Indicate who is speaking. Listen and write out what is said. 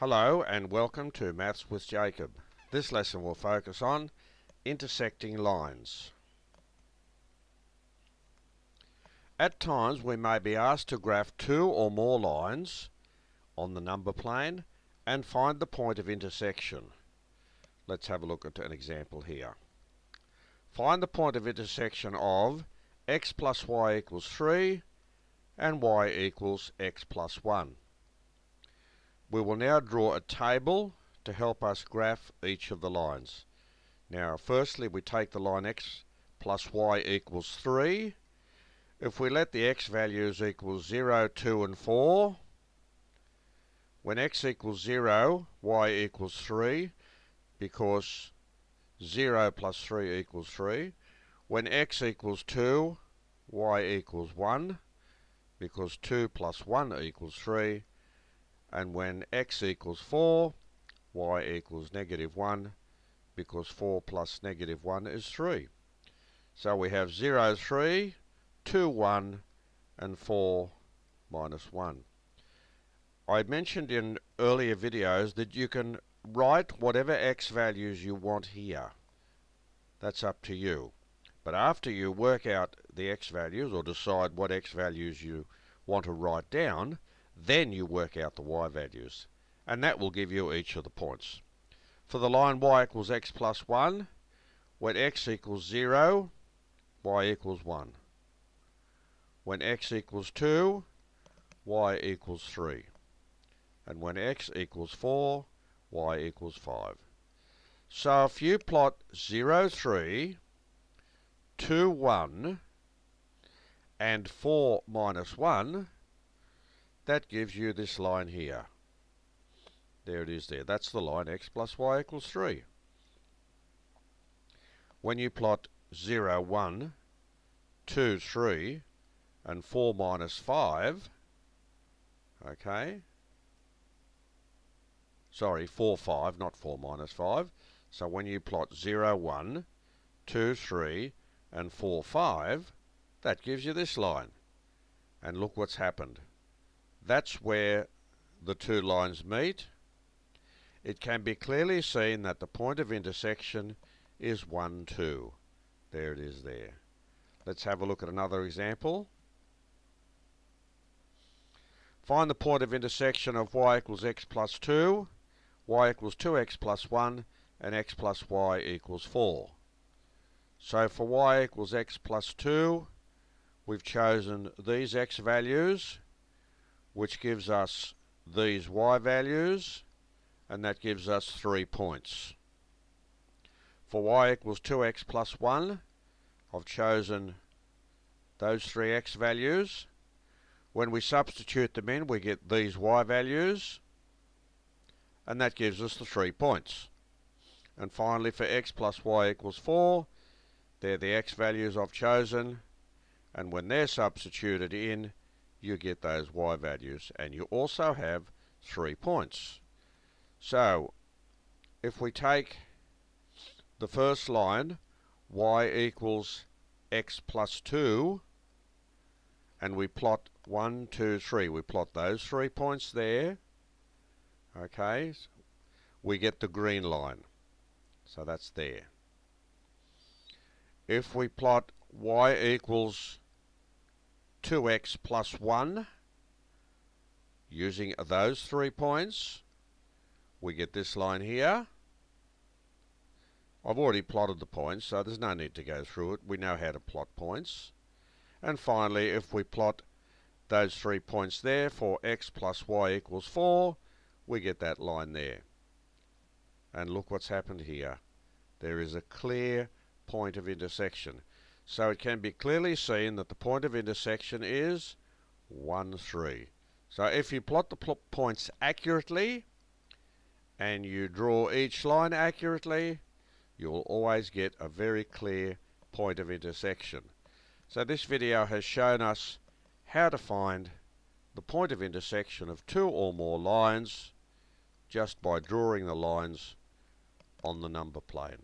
Speaker 1: Hello and welcome to Maths with Jacob. This lesson will focus on intersecting lines. At times we may be asked to graph two or more lines on the number plane and find the point of intersection. Let's have a look at an example here. Find the point of intersection of x plus y equals 3 and y equals x plus 1. We will now draw a table to help us graph each of the lines. Now, firstly, we take the line x plus y equals 3. If we let the x values equal 0, 2, and 4, when x equals 0, y equals 3, because 0 plus 3 equals 3. When x equals 2, y equals 1, because 2 plus 1 equals 3. And when x equals 4, y equals negative 1, because 4 plus negative 1 is 3. So we have 0, 3, 2, 1, and 4 minus 1. I mentioned in earlier videos that you can write whatever x values you want here. That's up to you. But after you work out the x values or decide what x values you want to write down, then you work out the y values, and that will give you each of the points. For the line y equals x plus 1, when x equals 0, y equals 1. When x equals 2, y equals 3. And when x equals 4, y equals 5. So if you plot 0, 3, 2, 1, and 4 minus 1, that gives you this line here. There it is there. That's the line x plus y equals 3. When you plot 0, 1, 2, 3, and 4 minus 5, okay, sorry, 4, 5, not 4 minus 5. So when you plot 0, 1, 2, 3, and 4, 5, that gives you this line. And look what's happened. That's where the two lines meet. It can be clearly seen that the point of intersection is 1, 2. There it is there. Let's have a look at another example. Find the point of intersection of y equals x plus 2, y equals 2x plus 1, and x plus y equals 4. So for y equals x plus 2, we've chosen these x values, which gives us these y values, and that gives us 3 points. For y equals 2x plus 1, I've chosen those 3 x values. When we substitute them in, we get these y values, and that gives us the 3 points. And finally, for x plus y equals 4, they're the x values I've chosen, and when they're substituted in, you get those y values, and you also have 3 points. So, if we take the first line, y equals x plus 2, and we plot 1, 2, 3, we plot those 3 points there, okay, we get the green line. So that's there. If we plot y equals 2x plus 1, using those 3 points, we get this line here. I've already plotted the points, so there's no need to go through it. We know how to plot points. And finally, if we plot those 3 points there for x plus y equals 4, we get that line there. And look what's happened here. There is a clear point of intersection. So it can be clearly seen that the point of intersection is 1, 3. So if you plot the points accurately and you draw each line accurately, you will always get a very clear point of intersection. So this video has shown us how to find the point of intersection of two or more lines just by drawing the lines on the number plane.